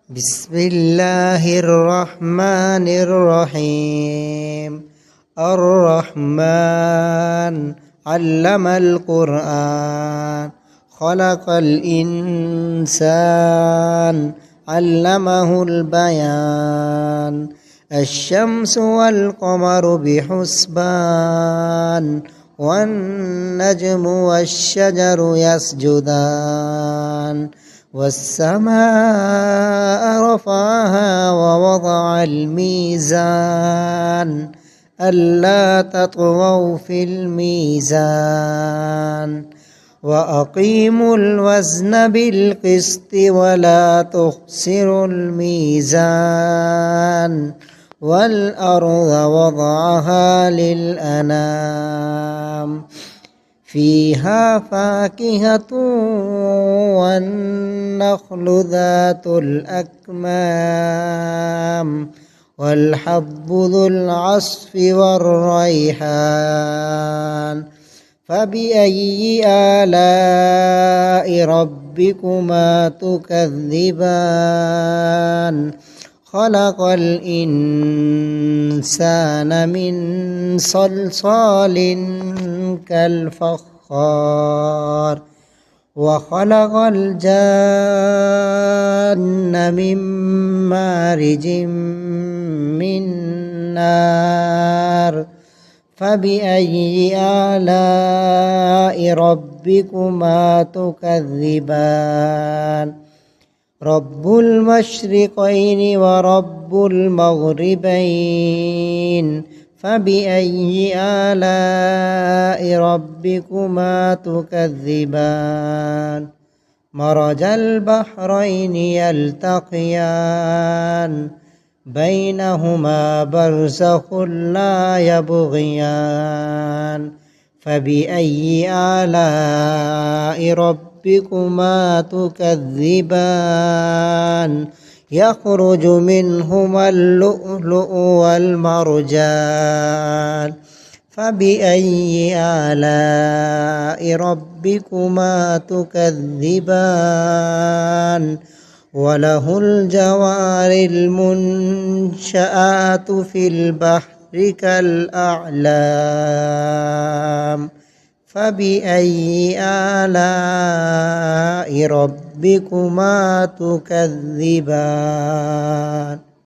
بسم الله الرحمن الرحيم. الرحمن علم القرآن خلق الإنسان علمه البيان. الشمس والقمر بحسبان والنجم والشجر يسجدان. والسماء رفعها ووضع الميزان ألا تطغوا في الميزان. وأقيموا الوزن بالقسط ولا تخسروا الميزان. والأرض وضعها للأنام فيها فاكهة والنخل ذات الأكمام والحب ذو العصف والريحان. فبأي آلاء ربكما تكذبان؟ خلق الإنسان من صلصال كالفخار وخلق الجان من مارج من نار. فبأي آلاء ربكما تكذبان؟ رب المشرقين ورب المغربين. فبأي آلاء ربكما تكذبان؟ مرج البحرين يلتقيان بينهما برزخ لا يبغيان. فبأي آلاء ربكما تكذبان؟ يخرج منهما اللؤلؤ والمرجان. فبأي آلاء ربكما تكذبان؟ وله الجوار المنشآت في البحر كالأعلام. فبأي آلاء ربكما تكذبان؟